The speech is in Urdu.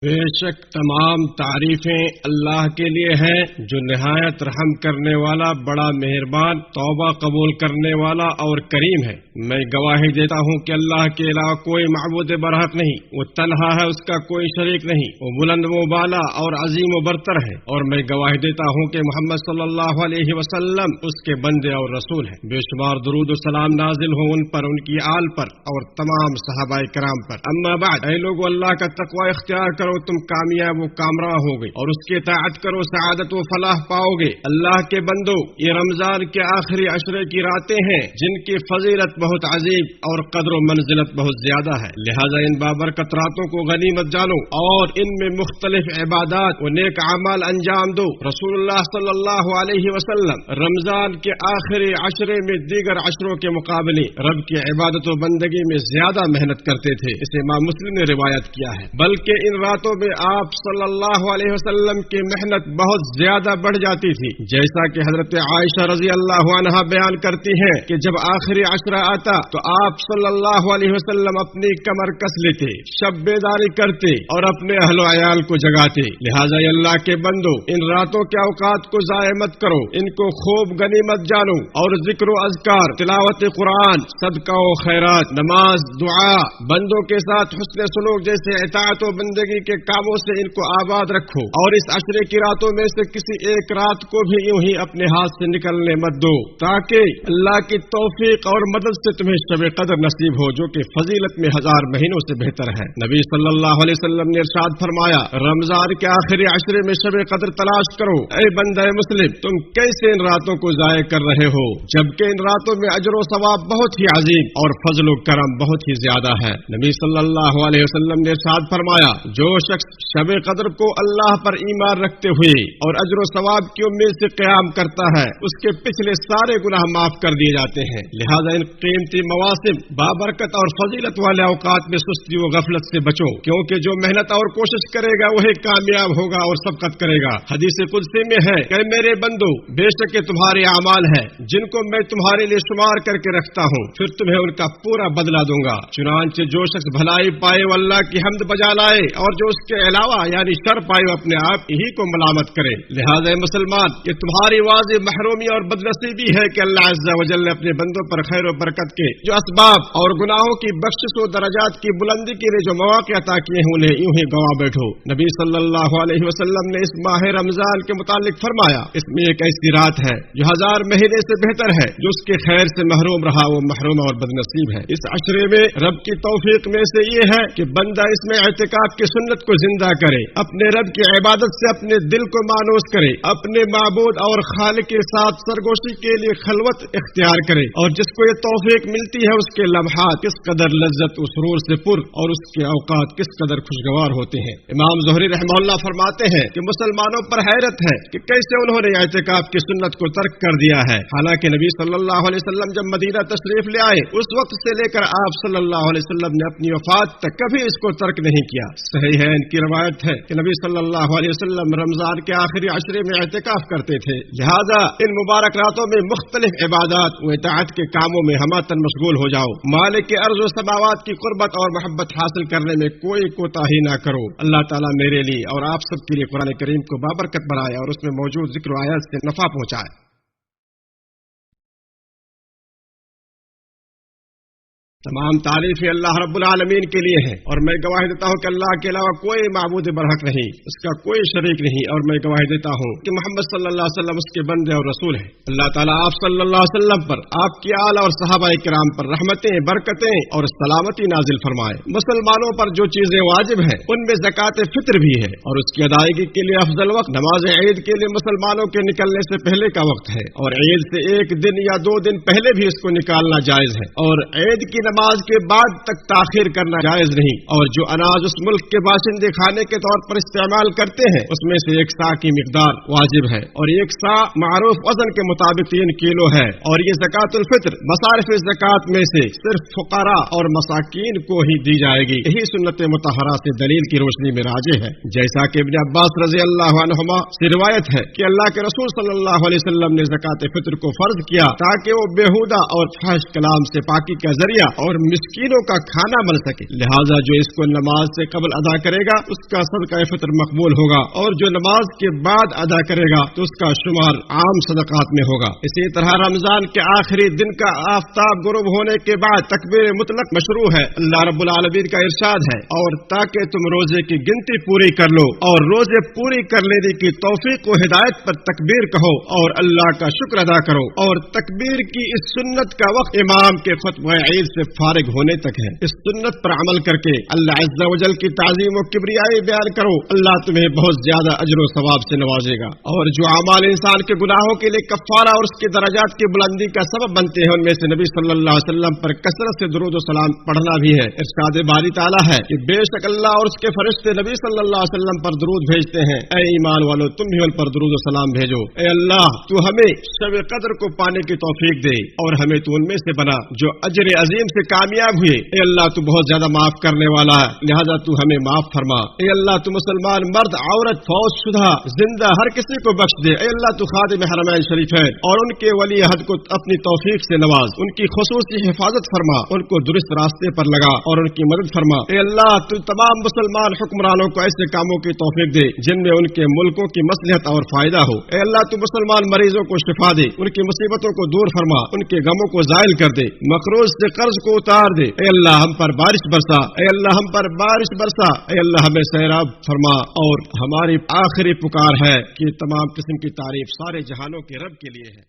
بے شک تمام تعریفیں اللہ کے لیے ہیں جو نہایت رحم کرنے والا، بڑا مہربان، توبہ قبول کرنے والا اور کریم ہے۔ میں گواہی دیتا ہوں کہ اللہ کے علاوہ کوئی معبود برحق نہیں، وہ تنہا ہے، اس کا کوئی شریک نہیں، وہ بلند و بالا اور عظیم و برتر ہے، اور میں گواہی دیتا ہوں کہ محمد صلی اللہ علیہ وسلم اس کے بندے اور رسول ہیں۔ بے شمار درود و سلام نازل ہو ان پر، ان کی آل پر اور تمام صحابہ کرام پر۔ اما بعد، اے لوگو، اللہ کا تقوی اختیار کرو، تم کامیاب و کامراں ہو گے، اور اس کی اطاعت کرو، سعادت و فلاح پاؤ گے۔ اللہ کے بندو، یہ رمضان کے آخری عشرے کی راتیں ہیں جن کی فضیلت بہت عظیم اور قدر و منزلت بہت زیادہ ہے، لہذا ان بابرکت راتوں کو غنیمت جانو اور ان میں مختلف عبادات و نیک اعمال انجام دو۔ رسول اللہ صلی اللہ علیہ وسلم رمضان کے آخری عشرے میں دیگر عشروں کے مقابلے رب کی عبادت و بندگی میں زیادہ محنت کرتے تھے، اسے امام مسلم نے روایت کیا ہے۔ بلکہ ان راتوں میں آپ صلی اللہ علیہ وسلم کی محنت بہت زیادہ بڑھ جاتی تھی، جیسا کہ حضرت عائشہ رضی اللہ عنہا بیان کرتی ہیں کہ جب آخری عشرہ آتا تو آپ صلی اللہ علیہ وسلم اپنی کمر کس لیتے، شب بیداری کرتے اور اپنے اہل و عیال کو جگاتے۔ لہذا اللہ کے بندو، ان راتوں کے اوقات کو ضائع مت کرو، ان کو خوب غنیمت جانو اور ذکر و اذکار، تلاوت قرآن، صدقہ و خیرات، نماز، دعا، بندوں کے ساتھ حسن سلوک جیسے اطاعت و بندگی کے کاموں سے ان کو آباد رکھو، اور اس عشرے کی راتوں میں سے کسی ایک رات کو بھی یوں ہی اپنے ہاتھ سے نکلنے مت دو، تاکہ اللہ کی توفیق اور مدد سے تمہیں شب قدر نصیب ہو، جو کہ فضیلت میں 1000 مہینوں سے بہتر ہے۔ نبی صلی اللہ علیہ وسلم نے ارشاد فرمایا، رمضان کے آخری عشرے میں شب قدر تلاش کرو۔ اے بندہ مسلم، تم کیسے ان راتوں کو ضائع کر رہے ہو، جبکہ ان راتوں میں اجر و ثواب بہت ہی عظیم اور فضل و کرم بہت ہی زیادہ ہے۔ نبی صلی اللہ علیہ وسلم نے ارشاد فرمایا، جو شخص شب قدر کو اللہ پر ایمان رکھتے ہوئے اور اجر و ثواب کی امید سے قیام کرتا ہے، اس کے پچھلے سارے گناہ معاف کر دیے جاتے ہیں۔ لہذا ان قیمتی مواسم، بابرکت اور فضیلت والے اوقات میں سستی و غفلت سے بچو، کیونکہ جو محنت اور کوشش کرے گا وہی کامیاب ہوگا اور سبقت کرے گا۔ حدیث قدسی میں ہے کہ میرے بندو، بے شک تمہارے اعمال ہیں جن کو میں تمہارے لیے شمار کر کے رکھتا ہوں، پھر تمہیں ان کا پورا بدلہ دوں گا۔ چنانچہ جو شخص بھلائی پائے وہ اللہ کی حمد بجا لائے، اور جو اس کے علاوہ یعنی شر پائے وہ اپنے آپ ہی کو ملامت کرے۔ لہذا مسلمان، یہ تمہاری واضح محرومی اور بدنصیبی ہے کہ اللہ عز و جل نے اپنے بندوں پر خیر و برکت کے جو اسباب اور گناہوں کی بخشش و درجات کی بلندی کے لیے جو مواقع عطا کیے ہیں انہیں یوں ہی گوا بیٹھو۔ نبی صلی اللہ علیہ وسلم نے اس ماہ رمضان کے متعلق فرمایا، اس میں ایک ایسی رات ہے جو 1000 مہینے سے بہتر ہے، جو اس کے خیر سے محروم رہا وہ محروم اور بدنصیب ہے۔ اس عشرے میں رب کی توفیق میں سے یہ ہے کہ بندہ اس میں اعتکاف کی سنت کو زندہ کرے، اپنے رب کی عبادت سے اپنے دل کو مانوس کرے، اپنے معبود اور خالق کے ساتھ سرگوشی کے لیے خلوت اختیار کرے، اور جس کو یہ توفیق ملتی ہے اس کے لمحات کس قدر لذت و سرور سے پر اور اس کے اوقات کس قدر خوشگوار ہوتے ہیں۔ امام زہری رحمہ اللہ فرماتے ہیں کہ مسلمانوں پر حیرت ہے کہ کیسے انہوں نے اعتکاف کی سنت کو ترک کر دیا ہے، حالانکہ نبی صلی اللہ علیہ وسلم جب مدینہ تشریف لے آئے اس وقت سے لے کر آپ صلی اللہ علیہ وسلم نے اپنی وفات تک کبھی اس کو ترک نہیں کیا۔ صحیح ہے، ان کی روایت ہے کہ نبی صلی اللہ علیہ وسلم رمضان کے آخری عشرے میں اعتکاف کرتے تھے، لہذا ان مبارک راتوں میں مختلف عبادات و اطاعت کے کاموں میں ہماتن مشغول ہو جاؤ۔ مالک کے ارض و سماوات کی قربت اور محبت حاصل کرنے میں کوئی کوتاہی نہ کرو۔ اللہ تعالیٰ میرے لیے اور آپ سب کے لیے قرآن کریم کو بابرکت بنائے اور اس میں موجود ذکر و آیات سے نفع پہنچائے۔ تمام تعریفیں اللہ رب العالمین کے لیے ہیں، اور میں گواہی دیتا ہوں کہ اللہ کے علاوہ کوئی معبود برحق نہیں، اس کا کوئی شریک نہیں، اور میں گواہی دیتا ہوں کہ محمد صلی اللہ علیہ وسلم اس کے بندے اور رسول ہیں۔ اللہ تعالیٰ آپ صلی اللہ علیہ وسلم پر، آپ کی آل اور صحابہ کرام پر رحمتیں، برکتیں اور سلامتی نازل فرمائے۔ مسلمانوں پر جو چیزیں واجب ہیں ان میں زکوٰۃ فطر بھی ہے، اور اس کی ادائیگی کے لیے افضل وقت نماز عید کے لیے مسلمانوں کے نکلنے سے پہلے کا وقت ہے، اور عید سے 1 دن یا 2 دن پہلے بھی اس کو نکالنا جائز ہے، اور عید کی نماز کے بعد تک تاخیر کرنا جائز نہیں، اور جو اناج اس ملک کے باشندے کھانے کے طور پر استعمال کرتے ہیں اس میں سے 1 صاع کی مقدار واجب ہے، اور 1 صاع معروف وزن کے مطابق 3 کلو ہے، اور یہ زکوٰۃ الفطر مصارف زکوٰۃ میں سے صرف فقراء اور مساکین کو ہی دی جائے گی۔ یہی سنت مطہرہ سے دلیل کی روشنی میں راجح ہے، جیسا کہ ابن عباس رضی اللہ عنہما سے روایت ہے کہ اللہ کے رسول صلی اللہ علیہ وسلم نے زکوٰۃ فطر کو فرض کیا تاکہ وہ بیہودہ اور فحش کلام سے پاکی کا ذریعہ اور مسکینوں کا کھانا بن سکے، لہذا جو اس کو نماز سے قبل ادا کرے گا اس کا صدقہ فطر مقبول ہوگا، اور جو نماز کے بعد ادا کرے گا تو اس کا شمار عام صدقات میں ہوگا۔ اسی طرح رمضان کے آخری دن کا آفتاب غروب ہونے کے بعد تکبیر مطلق مشروع ہے۔ اللہ رب العالمین کا ارشاد ہے، اور تاکہ تم روزے کی گنتی پوری کر لو اور روزے پوری کر لینے کی توفیق و ہدایت پر تکبیر کہو اور اللہ کا شکر ادا کرو، اور تکبیر کی اس سنت کا وقت امام کے خطبہ عید سے فارغ ہونے تک ہے۔ اس سنت پر عمل کر کے اللہ عز و جل کی تعظیم و کبریائی بیان کرو، اللہ تمہیں بہت زیادہ اجر و ثواب سے نوازے گا۔ اور جو اعمال انسان کے گناہوں کے لیے کفارہ اور اس کی درجات کی بلندی کا سبب بنتے ہیں، ان میں سے نبی صلی اللہ علیہ وسلم پر کثرت سے درود و سلام پڑھنا بھی ہے۔ ارشاد باری تعالیٰ ہے کہ بے شک اللہ اور اس کے فرشتے نبی صلی اللہ علیہ وسلم پر درود بھیجتے ہیں، اے ایمان والو تم بھی ان پر درود و سلام بھیجو۔ اے اللہ تو ہمیں شب قدر کو پانے کی توفیق دے اور ہمیں تو ان میں سے بنا جو اجر عظیم سے کامیاب ہوئے۔ اے اللہ تو بہت زیادہ معاف کرنے والا ہے، لہذا تو ہمیں معاف فرما۔ اے اللہ تو مسلمان مرد عورت فوت شدہ زندہ ہر کسی کو بخش دے۔ اے اللہ تو خادم حرمین شریفین اور ان کے ولی عہد کو اپنی توفیق سے نواز، ان کی خصوصی حفاظت فرما، ان کو درست راستے پر لگا اور ان کی مدد فرما۔ اے اللہ تو تمام مسلمان حکمرانوں کو ایسے کاموں کی توفیق دے جن میں ان کے ملکوں کی مصلحت اور فائدہ ہو۔ اے اللہ تو مسلمان مریضوں کو شفا دے، ان کی مصیبتوں کو دور فرما، ان کے غموں کو زائل کر دے، مقروض سے قرض کو اتار دے۔ اے اللہ ہم پر بارش برسا، اے اللہ ہم پر بارش برسا، اے اللہ ہمیں سیراب فرما۔ اور ہماری آخری پکار ہے کہ تمام قسم کی تعریف سارے جہانوں کے رب کے لیے ہے۔